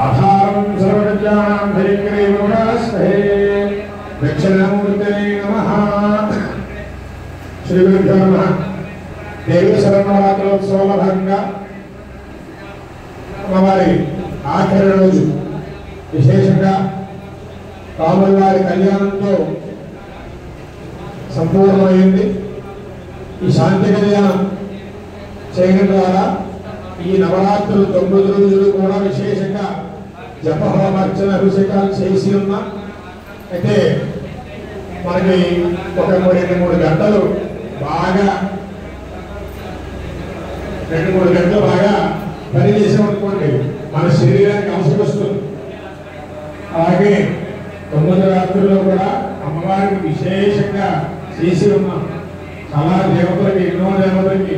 आधारं सर्वविद्यानां हरिग्रीवोडास्महे दक्षिणामूर्तये नमः। श्रीगुरुभ्यो नमः। देवी शरणवरात्रोत्सवाల భాగంగా అమ్మవారి ఆఖరి రోజు విశేషంగా రాములవారి కళ్యాణంతో సంపూర్ణమైంది. ఈ శాంతి కళ్యాణం చేయడం ద్వారా ఈ నవరాత్రులు 9 రోజులు కూడా విశేషంగా జపహోమార్చన అభిషేకాలు చేసి ఉన్నా. అయితే మనకి ఒక 2-3 గంటలు బాగా 2-3 గంటలు బాగా పని చేసామనుకోండి మన శరీరానికి అవసరం వస్తుంది. అలాగే 9 రాత్రుల్లో కూడా అమ్మవారికి విశేషంగా చేసి ఉన్నాం. చాలా దేవతలకి, ఎన్నో దేవతలకి,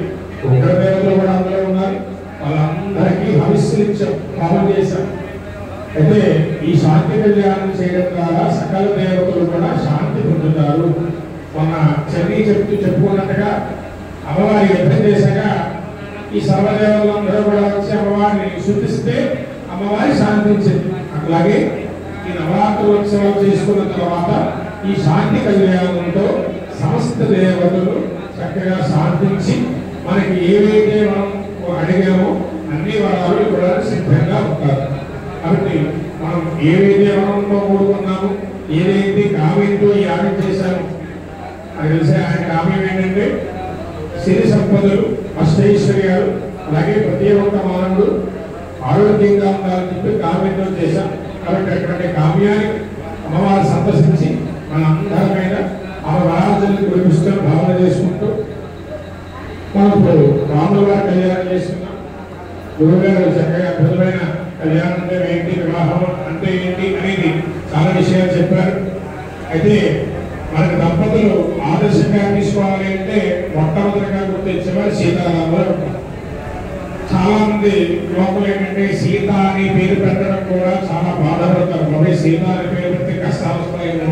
ఉగ్ర దేవతలు కూడా అందులో ఉన్నారు. వాళ్ళందరికీ హవిస్సులించాం, హోమం చేశాం. అయితే ఈ శాంతి కళ్యాణం చేయడం ద్వారా సకల దేవతలు కూడా శాంతి పొందుతారు. మన చర్య చెప్పుకున్నట్టుగా అమ్మవారి యుద్ధం చేశాక ఈ సర్వదేవతలందరూ కూడా వచ్చి అమ్మవారిని శుద్ధిస్తే అమ్మవారి శాంతించింది. అట్లాగే ఈ నవరాత్రి ఉత్సవాలు చేసుకున్న తర్వాత ఈ శాంతి కళ్యాణంతో సమస్త దేవతలు చక్కగా శాంతించి మనకి ఏవైతే మనం అడిగామో అన్ని వరాలు కూడా సిద్ధంగా ఉంటారు. కాబట్టి మనం ఏవైతే వరంతో కోరుకున్నామో, ఏదైతే కావ్యంతో యాగం చేశామో అది తెలిసే ఆయన కావ్యం ఏంటంటే సిరి సంపదలు, అష్టైశ్వర్యాలు, అలాగే ప్రతి ఒక్క మానవుడు ఆరోగ్యంగా ఉండాలని చెప్పి కావ్యంతో చేశాం. కాబట్టి అటువంటి కావ్యాన్ని అమ్మవారు సందర్శించి మన అందరి మీద ఆమె వరాలను కురిపిస్తూ భావన చేసుకుంటూ మనం ఇప్పుడు రాముల వారి కళ్యాణం చేసుకున్నాం. గురువుగారు చక్కగా అద్భుతమైన కళ్యాణం అంటే ఏంటి, వివాహం అంటే ఏంటి అనేది చాలా విషయాలు చెప్పారు. అయితే మనకి దంపతులు ఆదర్శంగా తీసుకోవాలి అంటే మొట్టమొదటిగా గుర్తించేవారు సీతారాములు. చాలా మంది లోపల ఏంటంటే సీత అని పేరు పెట్టడం కూడా చాలా బాధపడతారు. బాబే సీత అని పేరు పెడితే కష్టాలు వస్తాయేమో,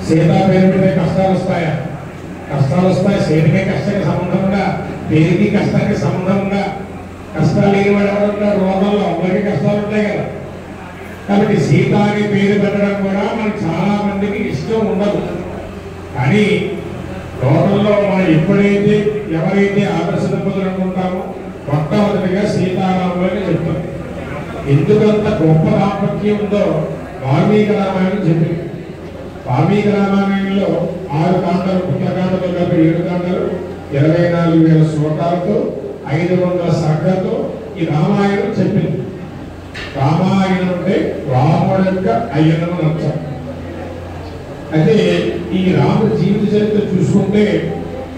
సీత పేరు పెడితే కష్టాలు వస్తాయా? కష్టాలు వస్తాయి. సీతకే కష్టానికి సంబంధం ఉందా? పేరుకి కష్టానికి సంబంధం ఉందా? కష్టాలు లేని వాడు ఎవరుంటారు? రోగంలో అందరికీ కష్టాలు ఉంటాయి కదా. కాబట్టి సీత అని పేరు పెట్టడం కూడా మనకి చాలా మందికి ఇష్టం ఉండదు. కానీ లోకంలో మనం ఎప్పుడైతే ఎవరైతే ఆదర్శ దంపతులు అనుకుంటామో మొట్టమొదటిగా సీతారాములని చెప్తాం. ఎందుకంత గొప్ప దాంపత్యం ఉందో వాల్మీకి రామాయణం చెప్పింది. వాల్మీకి రామాయణంలో 6 కాండాలు, పుట్టకాండతో కలిపి 7 కాండాలు, 24,000 శ్లోకాలతో 500 సర్గలతో ఈ రామాయణం చెప్పింది. రామాయణం అంటే రాముడు యొక్క అయ్యనం అర్థం. అయితే ఈ రాముడి జీవిత చరిత్ర చూసుకుంటే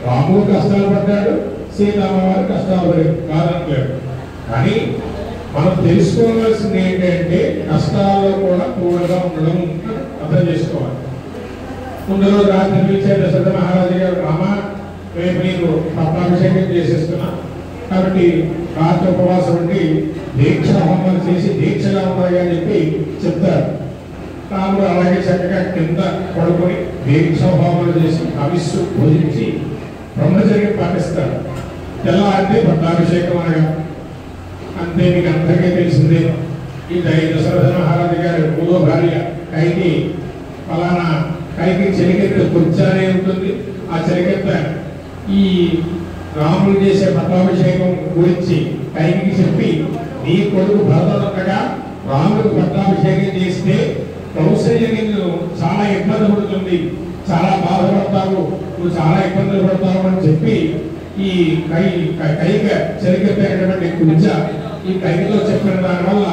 రాముడు కష్టాలు పడ్డాడు, సీతారామవారు కష్టాలు పడారు కాదనలేదు. కానీ మనం తెలుసుకోవాల్సింది ఏంటంటే కష్టాల్లో కూడా తోడుగా ఉండడం అర్థం చేసుకోవాలి. ముందు రోజు రాత్రి పిలిచే దశరథ మహారాజు గారు, రామ రేపు నీకు పట్టాభిషేకం చేసేస్తున్నా, కాబట్టి రాత్రి ఉపవాసం ఉండి దీక్ష హోమాలు చేసి దీక్షగా ఉన్నాయి అని చెప్పి చెప్తారు. రాముడు అలాగే చక్కగా కింద పడుకొని దీక్ష హోమాలు చేసి హవిస్సు పూజించి బ్రహ్మచర్యం పాటిస్తారు. ఎలా అంటే పట్టాభిషేకం అనగా అంతే మీకు అందరికీ తెలిసిందే. ఈ దశరథ మహారాజు గారి 3వ భార్య కైకి ఫలానా కైకి చెలికెత్త కూర్చానే ఉంటుంది. ఆ చెలికెత్త ఈ రాముడు చేసే పట్టాభిషేకం గురించి కైకి చెప్పి, నీ కొడుకు భరతుడుగా రాముడికి పట్టాభిషేకం చేస్తే కౌశల్య నిన్ను చాలా ఇబ్బంది పడుతుంది, చాలా బాధపడతావు, నువ్వు చాలా ఇబ్బందులు పడతావు అని చెప్పి ఈ కైక చెలికెత్తేటటువంటి కూర్చ ఈ కైకతో చెప్పిన దానివల్ల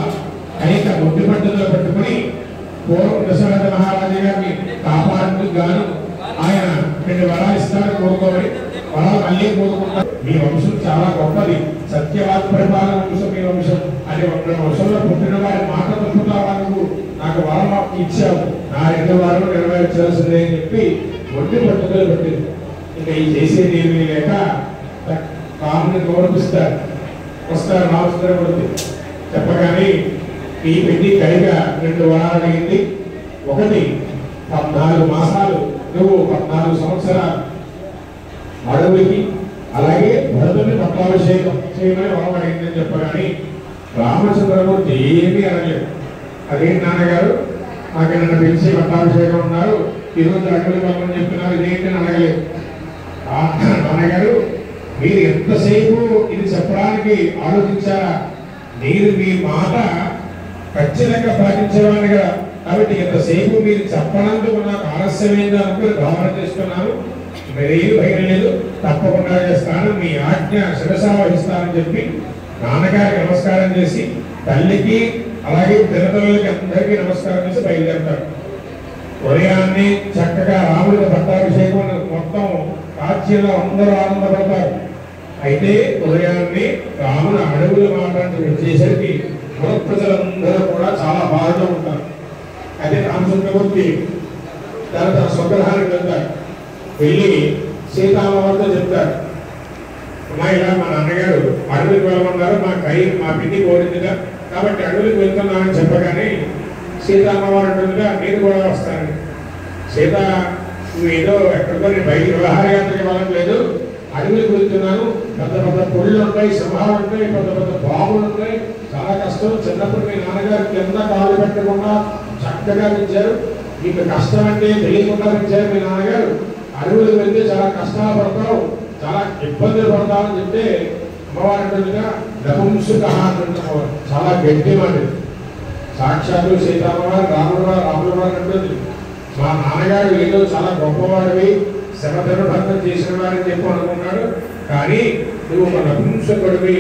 కైక ఒంటి పట్టుదల పెట్టుకుని పూర్వం దశరథ మహారాజు గారిని కాపాడేందుకు గాను ఆయన 2 వరాలు ఇస్తారని కోరుకోవాలి. వరాలు మళ్ళీ కోరుకుంటారు. మీ వంశం చాలా గొప్పది, సత్యవాద పరిపాలన వంశం మీ వంశం అని వంశంలో పుట్టిన వారి మాట తప్పుతావా, నువ్వు నాకు వరం ఇచ్చావు, నా 2 వారు నెరవేర్చాల్సిందే అని చెప్పి ఒంటి పట్టుదల పెట్టింది. ఇంకా ఈ చేసేది ఏమీ లేక రాముని గౌరవిస్తారు. వస్తారు రామచంద్రమూర్తి చెప్పగానే ఈ పెళ్లి కైగా 2 వరాలు అడిగింది. ఒకటి 14 మాసాలు నువ్వు 14 సంవత్సరాలు అడవులకి, అలాగే భరతుని పట్టాభిషేకం చేయమని వరం అడిగిందని చెప్పగానే రామచంద్రమూర్తి ఏమీ అనలేదు. అదేంటి నాన్నగారు నాకు నన్ను పిలిచి పట్టాభిషేకం ఉన్నారు, ఈరోజు అడుగులు వెళ్ళమని చెప్తున్నారు, ఇదేంటి అని అడగలేదు. నాన్నగారు మీరు ఎంతసేపు ఇది చెప్పడానికి ఆలోచించారా? నేను మీ మాట ఖచ్చితంగా పాటించేవాడిని కదా, కాబట్టి ఎంతసేపు మీరు చెప్పనందుకు నాకు ఆలస్యమైంది అనుకుని భావన చేస్తున్నాను. మరేం భయం లేదు, తప్పకుండా చేస్తాను, మీ ఆజ్ఞ శిరసా వహిస్తానని చెప్పి నాన్నగారికి నమస్కారం చేసి తల్లికి అలాగే పిల్లలకి అందరికీ నమస్కారం చేసి బయలుదేరుతాడు. ఉదయాన్నే చక్కగా రాముడికి పట్టాభిషేకం మొత్తం రాజ్యంలో అందరూ ఆనందపడతారు. అయితే ఉదయాన్నే రాముడు అడవులు మాట్లాడి వచ్చేసరికి పుర ప్రజలందరూ కూడా చాలా బాధగా ఉంటారు. అదే రామచంద్రమూర్తి తన స్వగ్రహానికి వెళ్తారు. వెళ్ళి సీతామ్మతో చెప్తారు, అమ్మాయిలా మా నాన్నగారు అడవులకు వెళ్ళమన్నారు, మా పిండి కోరిందిగా, కాబట్టి అడవులకు వెళ్తున్నామని చెప్పగానే సీతామ్మవారు అంటుందిగా నేను కూడా వస్తానని. సీత నువ్వు ఏదో ఎక్కడికో నేను బయట వ్యవహారయాత్రకి వెళ్ళట్లేదు, అడవులకు వెళ్తున్నాను, పెద్ద పెద్ద పొళ్ళు ఉంటాయి, సింహాలు ఉంటాయి, పెద్ద పెద్ద బావులు ఉంటాయి, చాలా కష్టం. చిన్నప్పుడు మీ నాన్నగారు కింద కాలు పెట్టకుండా చక్కగా పెంచారు, మీకు కష్టం అంటే తెలియకుండా పెంచారు మీ నాన్నగారు, అడవులకు వెళ్తే చాలా కష్టాలు పడతావు, చాలా ఇబ్బందులు పడతామని చెప్తే అమ్మవారు అంటుందిగా నపుంసుక అంటున్నారు, చాలా గట్టి మాట. సాక్షాత్తు సీతామ్మవారు రాముడు వారు అంటుంది, మా నాన్నగారు ఏదో చాలా గొప్పవాడివి, శ్రమధనుభంగం చేసిన వారని చెప్పి అనుకున్నాడు, కానీ నువ్వు ఒక నపుంసకుడివి,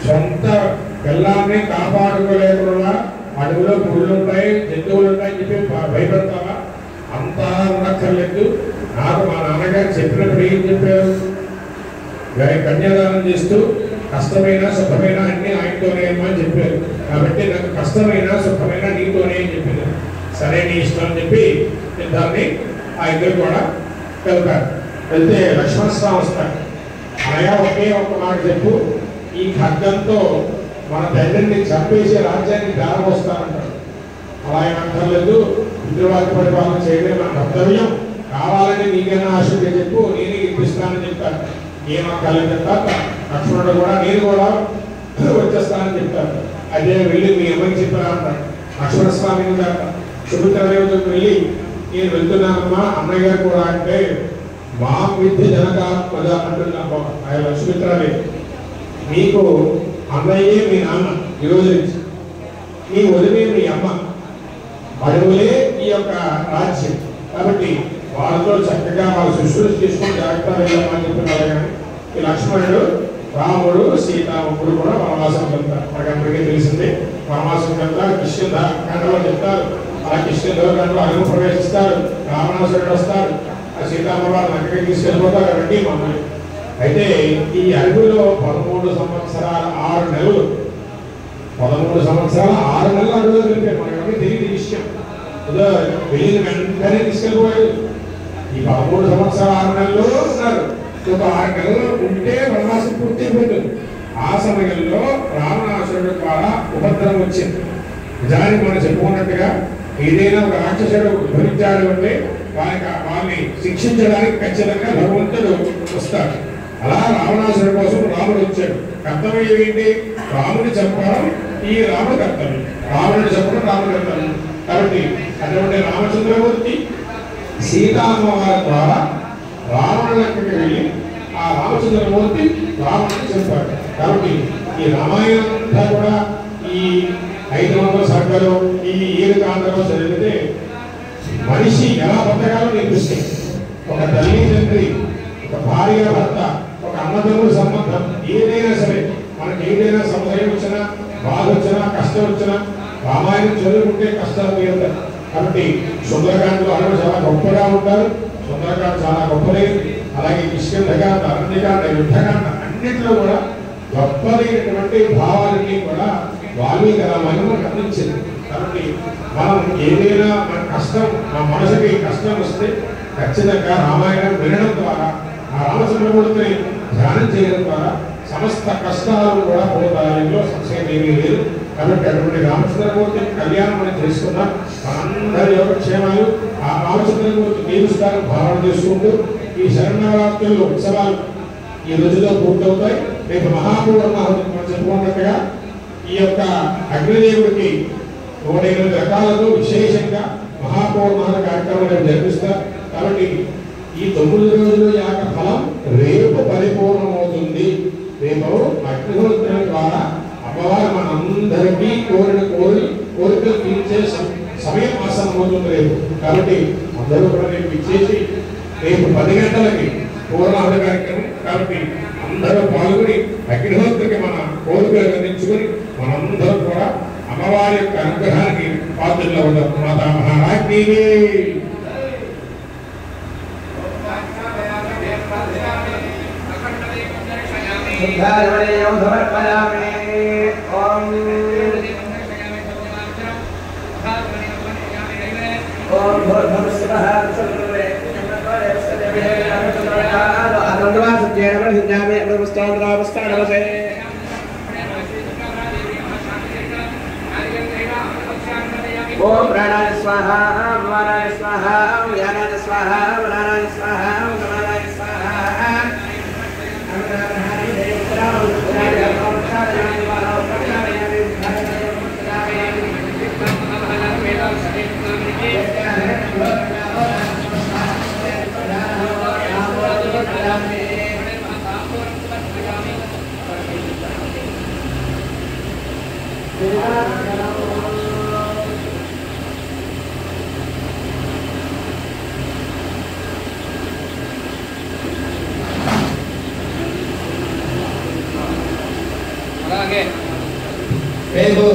సొంత పిల్లాన్ని కాపాడుకోలేకుండా అడవిలో పుళ్ళు ఉంటాయి, జంతువులు ఉంటాయని చెప్పి భయపడతావా? అంతా ఉండక్కర్లేదు, నాకు మా నాన్నగారు చెప్పినప్పుడు ఏం చెప్పారు, కన్యాదానం చేస్తూ కష్టమైన సుఖమైన అన్ని ఆయనతోనే అని చెప్పారు, కాబట్టి నాకు కష్టమైన సుఖమైన నీతోనే అని చెప్పింది. సరే నీ ఇష్టం అని చెప్పి దాన్ని ఆ ఇద్దరు కూడా వెళ్తారు. వెళ్తే లక్ష్మణస్వామి వస్తాడు. అనగా ఒకే ఒక్క మాట చెప్పు, ఈ ఖడ్గంతో మన తండ్రిని చంపేసి రాజ్యాన్ని దారపోస్తానంటాడు. అలా ఏమంటలేదు, పితృవాక్య పరిపాలన చేయడమే మన కర్తవ్యం, కావాలని నీకైనా ఆశగా చెప్పు, నేనే ఇప్పిస్తానని చెప్తాను. ఏమక్కర్లేదు చెప్తారు. లక్ష్మణుడు కూడా నేను కూడా వచ్చేస్తానని చెప్తారు. అదే వెళ్ళి మీ అమ్మకి చెప్పారా అంటాడు. లక్ష్మణస్వామి సుమిత్ర దేవతకు వెళ్ళి నేను వెళ్తున్నానమ్మా, అన్నయ్య గారు కూడా అంటే మా విద్య జనకాత్మజ అంటున్నా ఆయన సుమిత్రలే, మీకు అన్నయ్యే మీ నాన్న, ఈరోజు నుంచి మీ వదిలే మీ అమ్మ, అడవులే ఈ యొక్క రాజ్యం, కాబట్టి వాళ్ళతో చక్కగా వాళ్ళ శిష్యులు తీసుకొని జాగ్రత్తగా వెళ్ళమని చెప్తున్నారు. కానీ ఈ లక్ష్మణుడు రాముడు సీత ముగ్గురు కూడా వనవాసం వెళ్తారు. మనకందరికీ తెలిసిందే, వనవాసం వెళ్తారు. కిష్కింధలో చెప్తారు, అలా కిష్కింధలో అడుగు ప్రవేశిస్తారు. రావణాసురుడు వస్తారు, ఆ సీతామ్మవారు అక్కడికి తీసుకెళ్ళిపోతారు. రండి మమ్మల్ని. అయితే ఈ అడవిలో 13 సంవత్సరాల 6 నెలలు 13 సంవత్సరాల 6 నెలలు అడవిలో వెళ్ళిపోయారు. మనకి తెలియదు విషయం, వెళ్ళిన వెంటనే తీసుకెళ్ళిపోయారు. ఈ 13 సంవత్సరాల 6 నెలలు ఉన్నారు. ఒక 6 నెలలు ఉంటే వనవాసం పూర్తి అయిపోతుంది. ఆ సమయంలో రావణాసురుడు ద్వారా ఉపద్రవం వచ్చింది. నిజానికి మనం చెప్పుకున్నట్టుగా ఏదైనా ఒక రాక్షసుడు ఉద్భవించాడు అంటే వాళ్ళని శిక్షించడానికి ఖచ్చితంగా భగవంతుడు వస్తాడు. అలా రావణాసురుడు కోసం రాముడు వచ్చాడు. కర్తవ్యం ఏంటి? రాముని చెప్పడం ఈ రాముడు కర్తవ్యం, రావణుడు చెప్పడం రాముడు కర్తవ్యం. కాబట్టి అటువంటి రామచంద్రమూర్తి సీతామ్మవారి ద్వారా రావణులకి వెళ్ళి ఆ రామచంద్రమూర్తి రాముడిని చెప్పాడు. కాబట్టి ఈ రామాయణం అంతా కూడా ఈ 500 సర్గలు ఈ 7 కాండలో చదివితే మనిషి ఎలా బతకాలో నేర్పిస్తుంది. ఒక తల్లి తండ్రి, ఒక భార్య భర్త, ఒక అన్నదమ్ముల సంబంధం ఏదైనా సరే, మనకి ఏదైనా సంశయం వచ్చినా, బాధ వచ్చినా, కష్టం వచ్చినా రామాయణం చదువుకుంటే కష్టాలు తీరుతాయి. కాబట్టి సుందరకాండలో అడవులు చాలా గొప్పగా ఉంటారు. సుందరకాండ చాలా గొప్పది. అలాగే కిష్కింధకాండ, అరణ్యకాండ, యుద్ధకాండ అన్నింటిలో కూడా గొప్పదైనటువంటి భావాలన్నీ కూడా వాల్మీకి రామాయణం మనకు అందించింది. కాబట్టి మనం ఏదైనా మన కష్టం, మన మనసుకి కష్టం వస్తే ఖచ్చితంగా రామాయణం వినడం ద్వారా, ఆ రామచంద్రమూర్తిని ధ్యానం చేయడం ద్వారా సమస్త కష్టాలు కూడా పోతాయి. ఇందులో సంశయం ఏమీ లేదు. కాబట్టి అటువంటి రామచంద్రమూర్తి కళ్యాణం మనం చేసుకున్నాం. మనందరి యోగక్షేమాలు ఆ రామచంద్రమూర్తి దీవిస్తారని భావన చేసుకుంటూ ఈ శరణవరాత్రులు ఉత్సవాలు ఈ రోజులో పూర్తవుతాయి. రేపు మహాపూర్ణాహుతి మనం చెప్పుకున్నట్టుగా ఈ యొక్క అగ్నిదేవుడికి 108 రకాలతో విశేషంగా మహాపౌర్ణాల కార్యక్రమాలు జరిపిస్తారు. కాబట్టి ఈ 9 రోజుల యాగ ఫలం రేపు పరిపూర్ణమవుతుంది. రేపు అగ్నిహోత్రం ద్వారా అమ్మవారు మనందరికీ కోరికలు తీర్చే సమయం ఆసన్నమవుతుంది రేపు. కాబట్టి అందరూ కూడా రేపు ఇచ్చేసి రేపు 10 గంటలకి పూర్ణాహుత కార్యక్రమం. కాబట్టి అందరూ పాల్గొని అగ్నిహోత్రికి మన కోరికలు అందించుకొని మనందరం కూడా అమ్మవారి యొక్క అనుగ్రహానికి పాత్రలో ఉంటాం. మాతా మహారాజ్ఞి ओम प्राणाय स्वाहा वाराय स्वाहा यानाय स्वाहा वरानाय स्वाहा गमनाय स्वाहा రేపు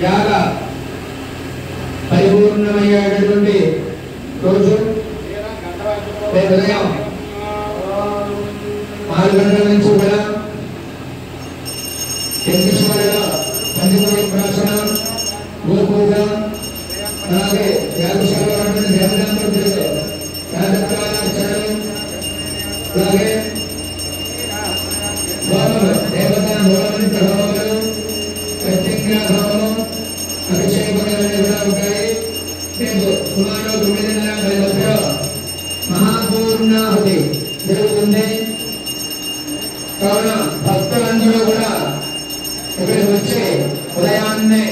యాగ పరిపూర్ణమయ్యేటటువంటి రోజు రేపు ఉదయం 6 గంటల నుంచి కూడా యజ్ఞశాలలో పంచమూల ప్రాసన గోపూజ అలాగే యాగశాల దేవతాంతర్గత యాగత్వాచరణం అలాగే దేవతా భవనం ప్రభావాలు ప్రత్యేక భావము అభిషేకములు కూడా ఉంటాయి. రేపు సుమారు 9:40 మహాపూర్ణాహుతి జరుగుతుంది. కావున భక్తులందరూ కూడా ఇక్కడికి వచ్చి ఉదయాన్నే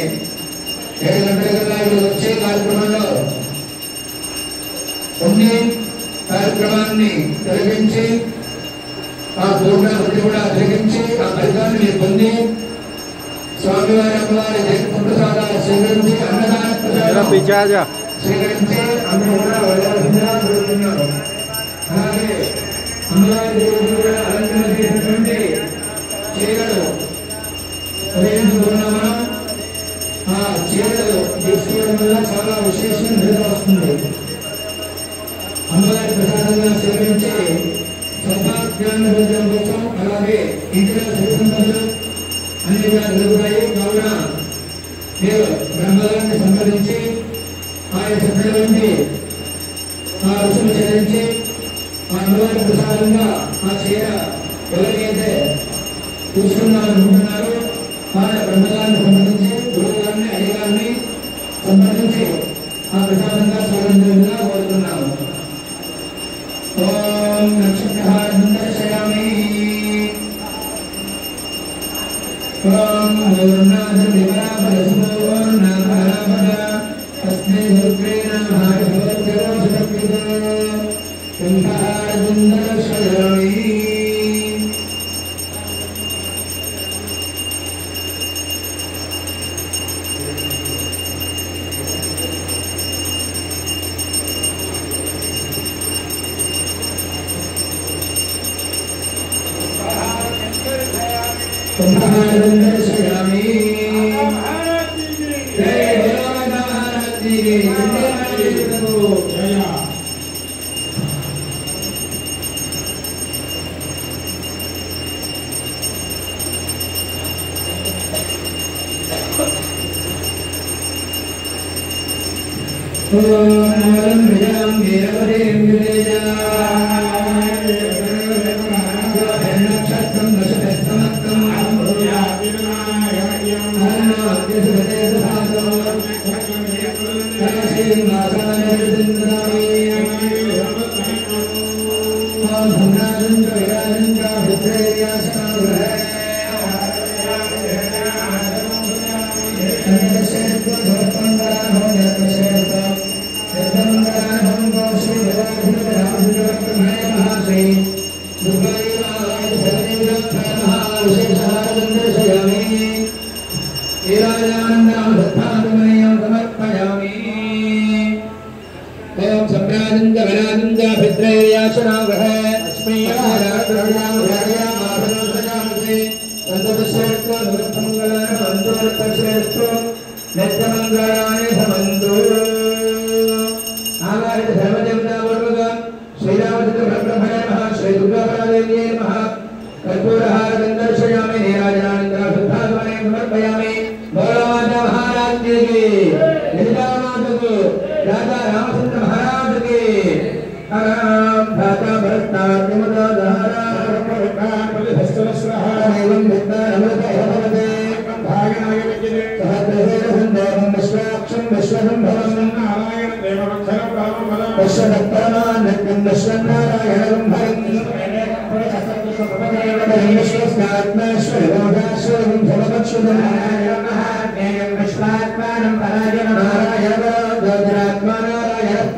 7 గంటల కల్లా వచ్చే కార్యక్రమంలో కొన్ని కార్యక్రమాన్ని తొలగించి ఆ పూర్ణాహుతి కూడా జరిగించి ఆ ఫలితాన్ని మీరు పొంది స్వామివారి అమ్మవారి ప్రసాదాలు స్వీకరించి అన్నదాన ప్రసాదం స్వీకరించి అందరూ కూడా వెళ్ళాల్సిందిగా కోరుతున్నారు. అలాగే అమ్మవారి దేవుడు కూడా అలంకరణ చేసినటువంటి చీరలు ఉపయోగించుకున్నాము. ఆ చీరలు తీసుకోవడం వల్ల చాలా విశేషంగా నిద్ర వస్తుంది. అమ్మవారి ప్రసాదంగా స్వీకరించి సౌభాగ్యాన్ని పొందడం కోసం అలాగే ఇంటిలో సుఖంతులు అన్ని కూడా జరుగుతాయి. కావున మీరు బ్రహ్మగారిని సంప్రదించి ఆయన చెప్పినటువంటి ఆ రుసుము చెల్లించి ఆ అమ్మవారి ప్రసాదంగా ఆ చీర ఎవరికైతే తీసుకున్నారనుకుంటున్నారో వాళ్ళ బ్రహ్మగారిని సంప్రదించి గురువు గారిని అయ్యగారిని సంప్రదించి ఆ ప్రసాదంగా స్వీకరించేందుగా కోరుతున్నాము. ఓం నక్షత్రహారం దర్శయామి. ఓం పూర్ణాది వివరాపరసుపూర్ణాపరాపర తస్మై గురుగ్రే నమః భగవద్గీత సింహారం దర్శయామి. Om नीराजनानन्दं दत्तानुमयं समर्पयामि ओम सम्राजं जगराजं भिद्रयाचनावह लक्ष्मी आराधनायामाभरणसजामसे संततश्रेष्ठो नमस्तमङ्गलानि भवन्तु नित्यमङ्गलानि भवन्तु आवाहित धर्मदेवतापूर्वकं श्रीरामचन्द्र ब्रह्मणे नमः श्री दुर्गापरादेव्यै नमः कर्पूरहारं दर्शयामि नीराजनानन्दं शुद्धात्मने समर्पयामि बोलो माता महाराज की ललिता माता को राजा रामचंद्र महाराज की राम धाता भरता विमला धारा एवं विद्यामृत भवते भागनाय विजय सहस्रहृदयं विश्वाक्षं विश्वसंभवं नारायण देववत्सलं परमपदं विश्वदत्तमानकं विश्वनारायणं भरं विश्वस्नात्मेश्वरयोगाश्वरं भवक्षुदं नारायणं विश्वात्मानं परायणं नारायण ज्योतिरात्मा नारायण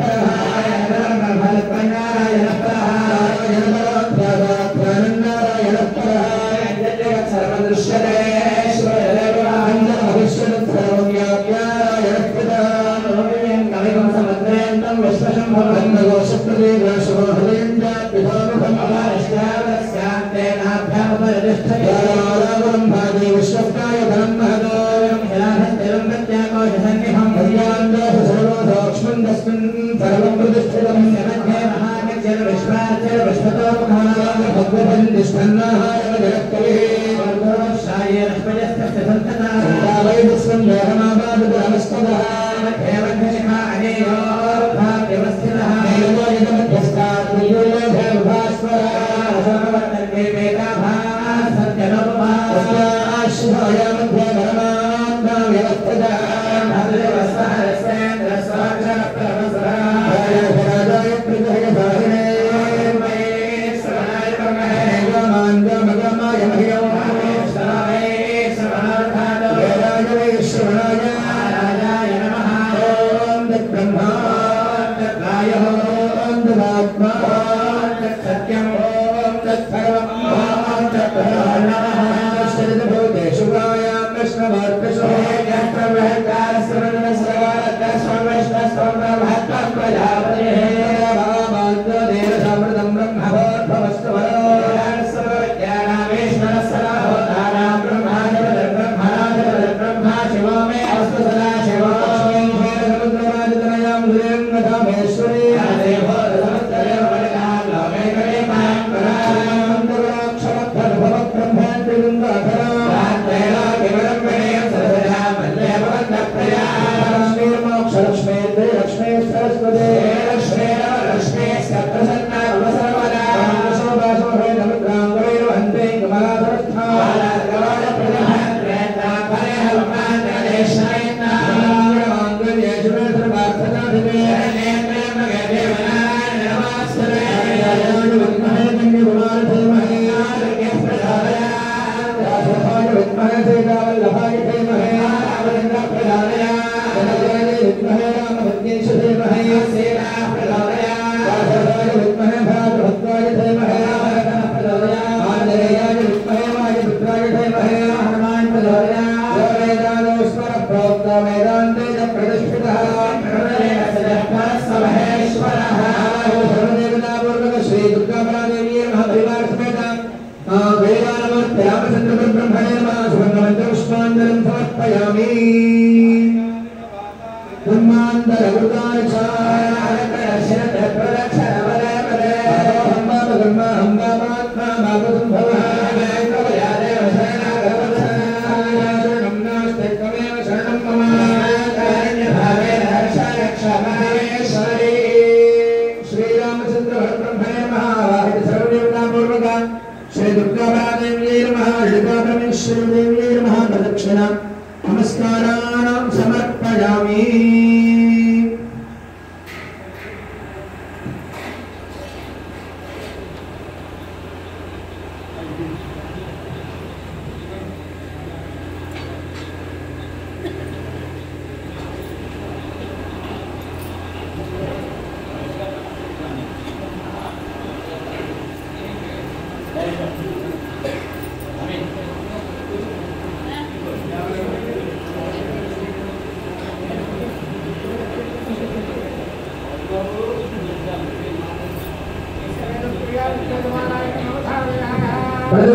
नमस्काराणां समर्पयामि।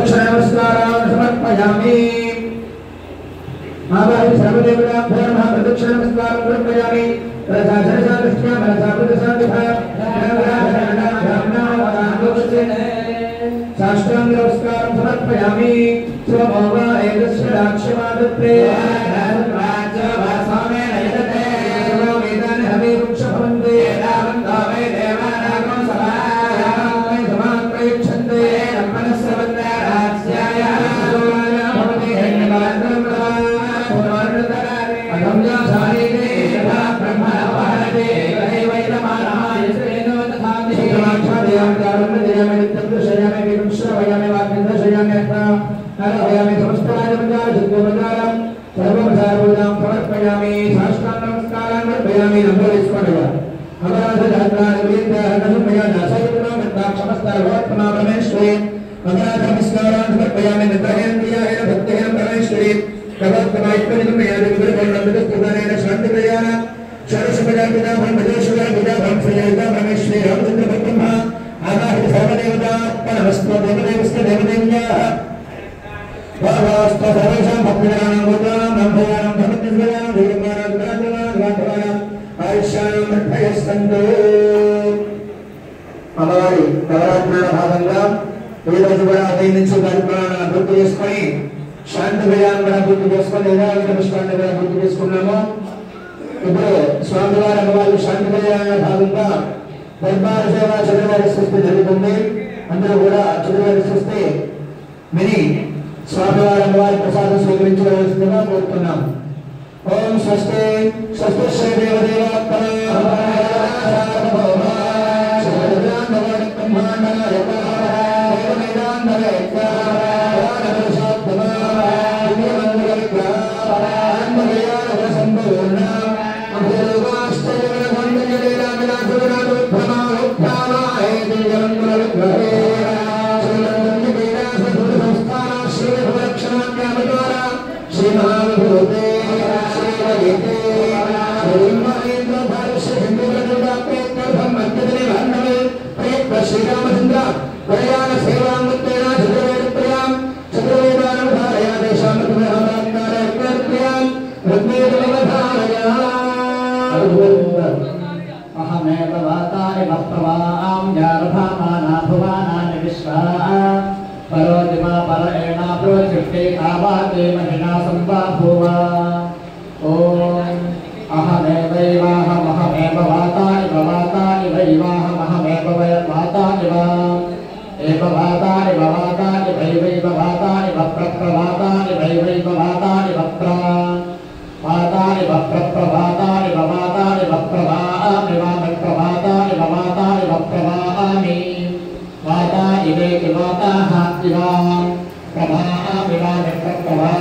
प्रदक्षिण नमस्कारान् समर्पयामि आवाहि सर्वदेवताभ्यो नमः प्रदक्षिण नमस्कारान् समर्पयामि रसाधनसादृष्ट्या मनसामृतसादिभा साष्टांग नमस्कारं समर्पयामि स्वमोवा एकस्य दाक्ष्यमादत्ते राज्यवासामेन यजते सर्ववेदानि हवे वृक्षभवन्ते एतावन्तो वै देवानागं समायामि समाप्रयुच्छन्ते ब्रह्मणस्सवन्दे राज्याय भवति हेण्यमात्रं अहं जासानीते यथा ब्रह्म अवहरते वैवैतमानाय श्रेणो तथा विश्वमाक्षादयामि दारुण्यदयामि नित्यं दर्शयामि विकृष्णवयामि वाग्दर्शयामि नरवयामि समस्तराजपञ्चालशुद्धोपचारं सर्वपचारपूजां समर्पयामि साष्टांग नमस्कारान् समर्पयामि नम्रविस्मरणः अमराधजात्राणि विद्याहरणसमया दासयुक्तं मत्ताक्षमस्ताभवत्तमा परमेश्वरी अमराधनमस्कारान् समर्पयामि नित्यहेन्द्रियाय भक्तेन परमेश्वरी प्रभक्तमायत्वनिगमयादिविवरणमृतस्तुदानेन शान्तिप्रयाण षडशपजापिता भजोषुरा बुधाभं श्रीयता परमेश्वरी रामचन्द्रब्रह्मा आवाहित सर्वदेवतात्मनमस्तु देवदेवस्य देवदेव्याः वावास्तु सर्वेषां भक्तिजनानां गोत्राणां ब्रह्मयानां धर्मज्ञानां धीरमानां गुणात्मनां आयुष्यानां मठयस्तन्तु అమ్మవారి నవరాత్రుల భాగంగా ఈ రోజు కూడా ఉదయం నుంచి కార్యక్రమాలను పూర్తి చేసుకొని శాంతి విజయాన్ని కూడా పూర్తి చేసుకొని నిరావిష్కాన్ని కూడా పూర్తి చేసుకున్నాము. ఇప్పుడు స్వామివారి అమ్మవారి శాంతి విజయాల భాగంగా దర్బార్ సేవ చతుర్వేద సృష్టి జరుగుతుంది. అందరూ కూడా చతుర్వేద సృష్టి విని స్వామివారి అమ్మవారి ప్రసాదం స్వీకరించవలసిందిగా కోరుతున్నాం. ఓం స్వస్తి స్వస్తి శ్రీ श्रीरामचंद्र प्रयाण सेवामुक्तेन चतुर्वेदप्रयां चतुर्वेदानं धारया देशामृतमहाभारतारत्नप्रयां रत्नेदमधारया अहमेव वातानि भक्तवां यारभामाना भुवानानि विश्वा परोदिमा परेणा प्रोचिष्टे कावाते महिना सम्बाभूव ॐ अहमेवैवाहमहमेव वातानि वैवाहमहमेव वातानि वा एव वातानि वातानि वैवैव वातानि वप्रप्रवातानि वैवैव वातानि वप्रा वातानि वप्रप्रवातानि वातानि वप्रवामि वामप्रवातानि वातानि वप्रवामि वाता इवेति वाताः इवां प्रवामि वामप्रप्रवां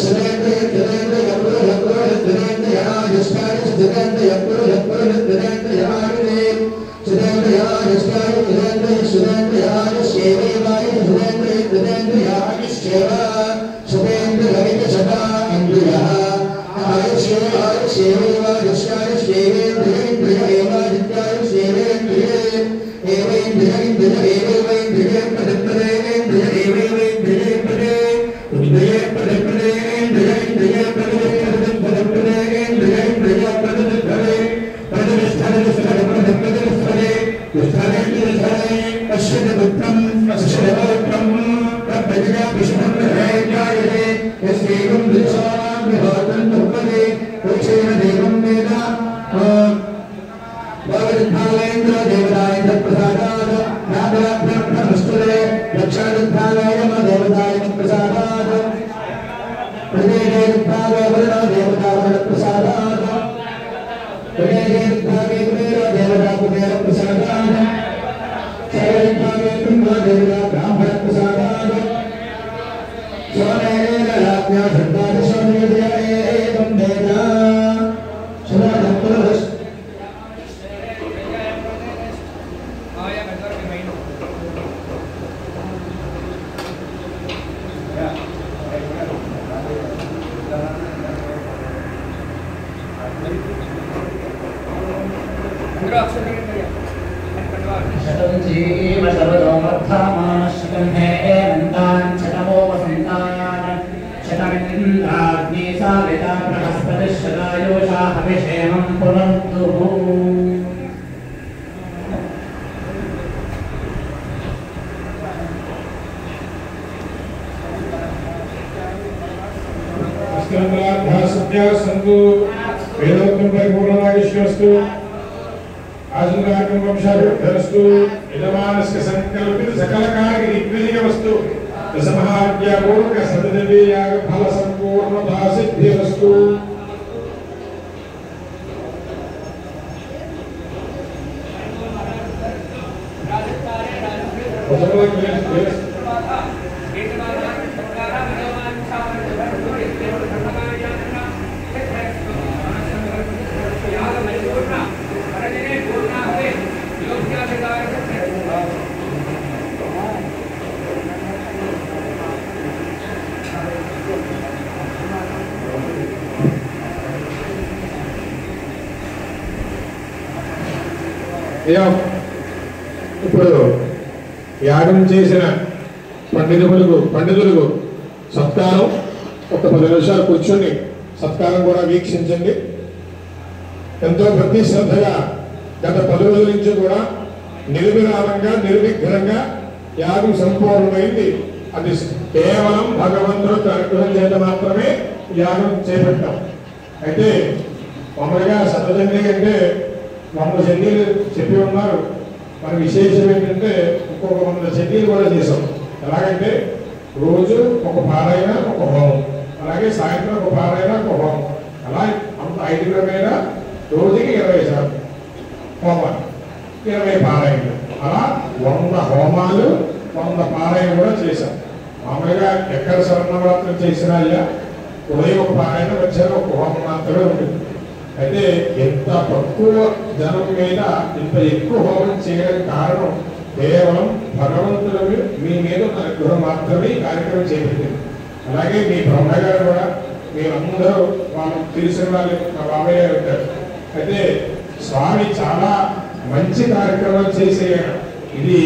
Sudaya सर्वोपचार सेवेन्द्रिय एवादित्याय सेवेन्द्रिय एवैन्द्रिय एवैन्द्रिय पदप्रदेन्द्रिय एवैन्द्रिय पदे इंद्रिय पदप्रदेन्द्रिय इंद्रिय पदप्रदेन्द्रिय इंद्रिय पदप्रदे पदस्थले अश्वत्थं प्रभजया पुष्पं रैयाये यस्यैवं दृशां विभातं तपदे उच्चैः देवं वेद भवद्भावेन्द्र देवताय प्रसादात् नादब्रह्मस्तुते दक्षिणद्भावाय देवताय प्रसादात् प्रदेशद्भावे वरुण देवताय प्रसादात् प्रदेशद्भावे कुबेर देवता कुबेर प्रसादात् सर्वद्भावे ब्रह्म देवता ब्राह्मण प्रसादात् सोमेन राज्ञा धर्मादि सोमेदय एवं वेद सदा दत्तरस् शतंजीव सर्वतो वर्धमानश्चकन्हे एवन्तान् शतमो वसन्तान् शतमिन्द्राग्नि साविता बृहस्पतिश्शतायुषा हविषेमं पुनर्दुः संतु वेदोक्तं परिपूर्णमायुष्यस्तु आजुगाकं वंशाभिवृद्धिरस्तु यजमानस्य संकल्पित सकल कार्य दिग्विजय वस्तु दशमहाज्ञापूर्वक सततवे याग फल संपूर्णता सिद्धिरस्तु ఇప్పుడు యాగం చేసిన పండితులకు సత్కారం ఒక 10 నిమిషాలు కూర్చొని సత్కారం కూడా వీక్షించండి. ఎంతో భక్తి శ్రద్ధగా గత 10 రోజుల నుంచి కూడా నిర్విరామంగా నిర్విఘ్నంగా యాగం సంపూర్ణమైంది. అది కేవలం భగవంతుడు అనుగ్రహం చేత మాత్రమే యాగం చేపట్టాం. అయితే మామూలుగా సతజండి అంటే 100 చండీలు చెప్పి ఉన్నారు. మన విశేషం ఏంటంటే ఇంకొక 100 చండీలు కూడా చేసాం. ఎలాగంటే రోజు ఒక పారాయణ ఒక హోమం, అలాగే సాయంత్రం ఒక పారాయణ ఒక హోమం, అలా అంత 5 మీద రోజుకి 20 సార్లు హోమాలు, 20 పారాయణలు, అలా 100 హోమాలు 100 పారాయణ కూడా చేశాం. మామూలుగా ఎక్కడ శరణవరాత్రం చేసినా అయ్యా ఉదయం ఒక పారాయణ వచ్చారు ఒక హోమం మాత్రమే ఉంటుంది. అయితే ఎంత తక్కువ జనం మీద ఇంత ఎక్కువ హోమం చేయడానికి కారణం కేవలం భగవంతుడు మీ మీద అనుగ్రహం మాత్రమే ఈ కార్యక్రమం చేపట్టింది. అలాగే మీ బ్రహ్మగారు కూడా మీరందరూ వాళ్ళు తెలిసిన వాళ్ళు మా బాబాయ్య ఉంటారు. అయితే స్వామి చాలా మంచి కార్యక్రమాలు చేసే ఇది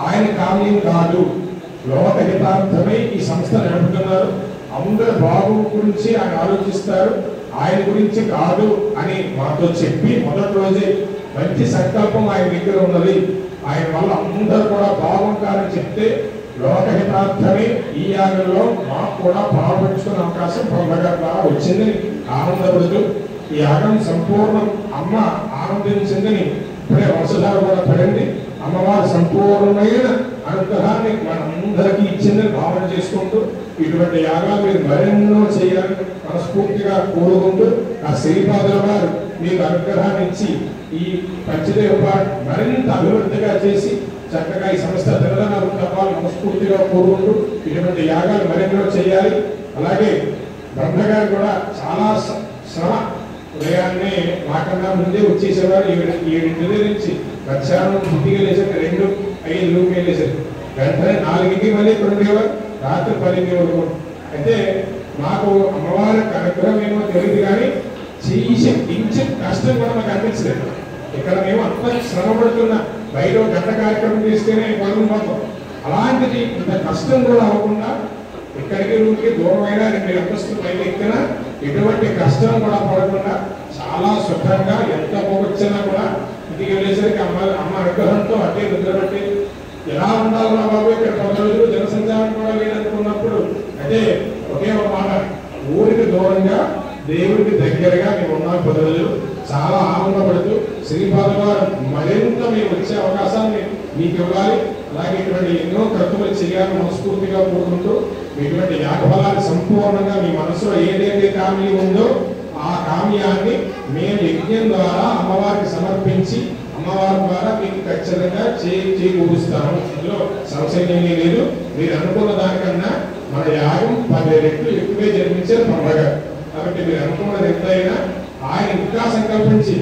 ఆయన కామ్యం కాదు, లోకహితార్థమై ఈ సంస్థ నడుపుతున్నారు. అందరు బాబు గురించి ఆయన ఆలోచిస్తారు, ఆయన గురించి కాదు అని మాతో చెప్పి మొదటి రోజే మంచి సంకల్పం ఆయన దగ్గర ఉన్నది. ఆయన వల్ల అందరూ కూడా బాగుంటారని చెప్తే లోకహితార్థమే ఈ యాగంలో మాకు కూడా పాల్పంచుకునే అవకాశం బ్రహ్మగారి ద్వారా వచ్చిందని ఆనందపడుతూ ఈ యాగం సంపూర్ణం అమ్మ ఆనందించిందని ఇప్పుడే వర్షధార కూడా పడింది. అమ్మవారి సంపూర్ణమైన అనుగ్రహాన్ని మనందరికీ ఇచ్చిందని భావన చేసుకుంటూ ఇటువంటి యాగాలు మీరు మరెన్నో చేయాలని మనస్ఫూర్తిగా కోరుకుంటూ ఆ శ్రీపాదుల వారు మీకు అనుగ్రహాన్ని ఇచ్చి ఈ పంచదేవ పాఠ మరింత అభివృద్ధిగా చేసి చక్కగా ఈ సంస్థ తెలంగాణ తప్పాలు మనస్ఫూర్తిగా కోరుకుంటూ ఇటువంటి యాగాలు మరెన్నో చేయాలి. అలాగే బ్రహ్మగారు కూడా చాలా శ్రమ, ఉదయాన్నే మాకన్నా ముందే వచ్చేసేవారు. 7 నుంచి మధ్యాహ్నం బుద్ధిగా లేచాక 2-5 లేచారు. వెంటనే 4కి మళ్ళీ ఇక్కడ ఉండేవారు, రాత్రి 10 వరకు. అయితే మాకు అమ్మవారి అనుగ్రహం ఏమో తెలియదు కానీ చేసే ఇంచెం కష్టం కూడా నాకు అనిపించలేదు. ఇక్కడ మేము అంత శ్రమ పడుతున్న బయట గంట కార్యక్రమం చేస్తేనే పనులు పోతాం. అలాంటిది ఇంత కష్టం కూడా అవ్వకుండా ఇక్కడికి రూట్కి దూరమైన 2 అంతస్తులు పైకి ఎక్కినా ఎటువంటి కష్టం కూడా పడకుండా చాలా శుభ్రంగా ఎంత పోగొచ్చినా కూడా ఇంటికి వెళ్ళేసరికి అమ్మ అనుగ్రహంతో అట్టే నిద్రబట్టి ఎలా ఉండాలన్నా బాబు ఇక్కడ 10 రోజులు జనసంచారం కూడా లేదనుకున్నప్పుడు అంటే ఒకే ఒక మాట, ఊరికి దూరంగా దేవుడికి దగ్గరగా మేము ఉన్నాం 10 రోజులు. చాలా ఆనందపడుతూ శ్రీపాద గారు మరింత మేము వచ్చే అవకాశాన్ని మీకు ఇవ్వాలి, అలాగే ఇటువంటి ఎన్నో క్రతువులు చేయాలని మనస్ఫూర్తిగా కోరుకుంటూ ఇటువంటి యాగఫలాన్ని సంపూర్ణంగా మీ మనసులో ఏదైతే కామ్యం ఉందో ఆ కామ్యాన్ని మేము యజ్ఞం ద్వారా అమ్మవారికి సమర్పించి అమ్మవారి ద్వారా మీకు ఖచ్చితంగా చేకూరుస్తాము. ఇందులో సంశయం లేదు. మీరు అనుకున్న దానికన్నా మన యాగం 10 రెట్లు ఎక్కువే జరిపించారు పండగ. కాబట్టి మీరు అనుకున్నది ఎంతైనా ఆయన ఇంకా సంకల్పించి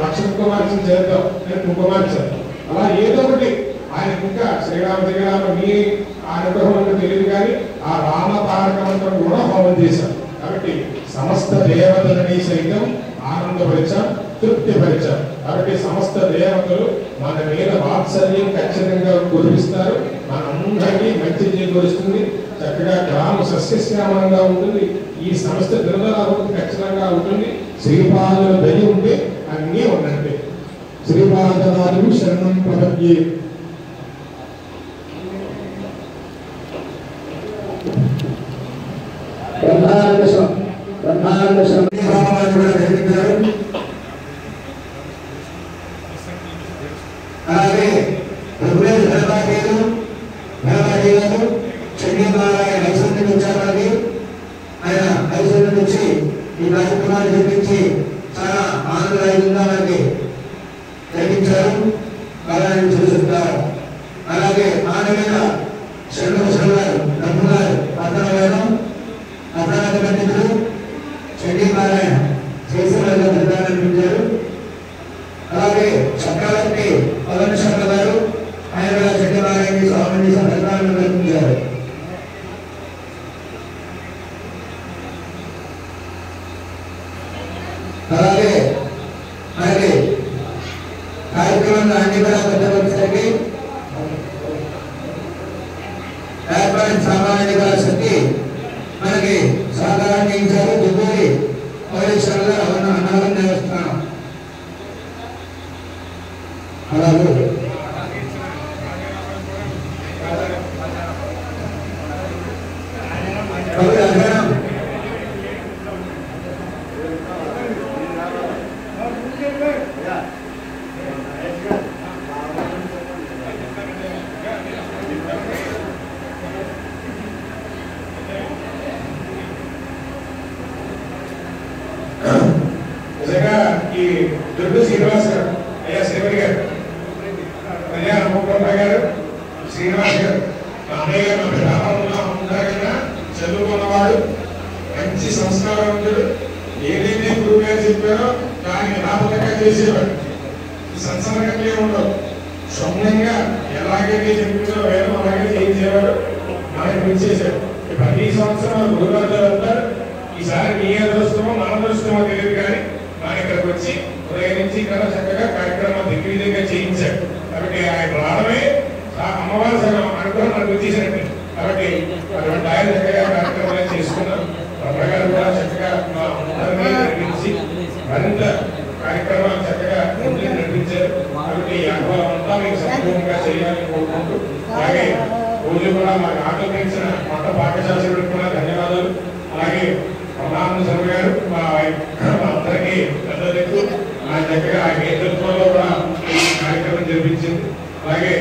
లక్ష కుంకుమార్చన చేద్దాం అని కుంకుమార్చారు. అలా ఏదో ఒకటి ఆయన ఇంకా శ్రీరామ మీ అనుగ్రహం తెలియదు కానీ ఆ రామ తారక మంత్రం కూడా హోమం చేశారు. కాబట్టి సమస్త దేవతలని సైతం ఆనందపరిచాం, తృప్తిపరిచాం. కాబట్టి సమస్త దేవతలు మన మీద వాత్సల్యం ఖచ్చితంగా కురిపిస్తారు, మనందరికీ మంచి చేకూరుస్తుంది. చక్కగా గ్రామ సస్యశ్యామలంగా ఉంటుంది. ఈ సమస్త దినదరాలకు ఖచ్చితంగా ఉంటుంది. శ్రీపాదుల దయ ఉంటే అన్నీ ఉన్నట్టే. శ్రీపాదనాలు శరణం ప్రపద్యే. అలాగే చండీనారాయణ ఐశ్వర్యం వచ్చారని ఆయన ఐశ్వర్యం నుంచి ఈ కార్యక్రమాన్ని జరిపించి చాలా ఆనందదాయకంగా మనకి జరిపించారు. అలాగే చూస్తుంటారు. అలాగే ఆనమైన శరణభూషణ్ గారు డబ్బు గారు అర్థం అర్థానంద పండితులు చండీనారాయణ చేసి వాళ్ళ ప్రధానించారు. అలాగే చక్రవర్తి పవన్ శర్మ గారు ఆయన చండీనారాయణ స్వామిని ప్రధానం కల్పించారు. అలాగే మనకి కార్యక్రమంలో అన్ని కూడా పెద్దసరికి ఏర్పడిన సామాన్య శక్తి మనకి సహకారాన్ని ఇచ్చారు. దుబ్బూరి పౌరేశ్వరంలో అన్నవరం దేవస్థానం. అలాగే నిజంగా ఈ దుర్గు శ్రీనివాస్ గారు, అయ్యా శ్రీమతి గారు, అయ్యా రామగోపాల్ గారు, శ్రీనివాస్ గారు, మా అన్నయ్య గారు, మా గ్రామంలో అందరికన్నా చదువుకున్నవాడు, మంచి సంస్కారవంతుడు. ఏదైతే గురువు గారు చెప్పారో దాన్ని యథాతథంగా చేసేవాడు. సంసారంగా ఉండవు. క్షుణ్ణంగా ఎలాగైతే చెప్పిందో వేదం అలాగే చేయించేవాడు. మనకి పిలిచేశాడు. ప్రతి సంవత్సరం గురుగారు వెళ్తారు. ఈసారి మీ అదృష్టమో మన అదృష్టమో తెలియదు కానీ మన ఇక్కడికి వచ్చి ఉదయం నుంచి ఇక్కడ చక్కగా కార్యక్రమం దగ్గర చేయించాడు. కాబట్టి ఆయన రావడమే అమ్మవారి సగం అనుగ్రహం మనకు వచ్చేసినట్టు. కాబట్టి అటువంటి ఆయన చక్కగా కార్యక్రమాలు చేసుకున్నాం. గారు కూడా చక్కగా అందరినీ నడిపించి మరింత కార్యక్రమాలు చక్కగా ముందుకు నడిపించారు. కాబట్టి ఈ అనుభవం అంతా మీకు సంపూర్ణంగా చేయాలని కోరుకుంటూ, అలాగే రోజు కూడా మాకు ఆకర్షించిన మొట్ట పాఠశాలకు కూడా ధన్యవాదాలు. అలాగే ప్రధాన శర్మ గారు మా అందరికీ పెద్ద దిక్కు, ఆయన చక్కగా ఆ నేతృత్వంలో కూడా ఈ కార్యక్రమం జరిపించింది. అలాగే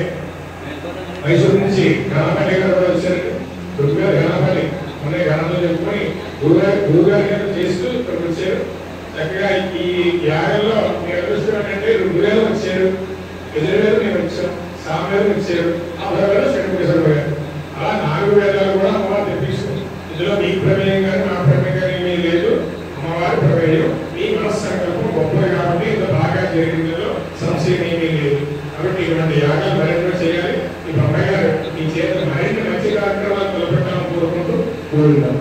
మైసూరు నుంచి గణపల్లి గారు కూడా వచ్చారు. గురుగారు గణపల్లి అనే గణంలో చెప్పుకొని గురుగారి గారు చేస్తూ ఇక్కడికి వచ్చారు. చక్కగా ఈ యాగంలో మీ అదృష్టం ఏంటంటే 2 వేలు వచ్చారు, 2 వేలు నేను వచ్చాను, సామవేలు వచ్చారు, 10 వేలు శంకరేశ్వర గారు. అలా 4 వేలాలు కూడా అమ్మవారు తెప్పిస్తుంది. ఇందులో మీ ప్రమేయం కానీ నా ప్రమేయం కానీ ఏమీ లేదు. అమ్మవారి ప్రమేయం, మీ మనస్సంకల్పం గొప్పది కాబట్టి ఇంత బాగా జరిగిందో సంశయం ఏమీ లేదు. కాబట్టి ఇటువంటి యాగాలు మరెన్నో చేయాలి. ఈ బ్రహ్మయ్య గారు ఈ చేత మరిన్ని మంచి కార్యక్రమాలు నిలబెట్టాలని కోరుకుంటూ కోరుకుంటాం.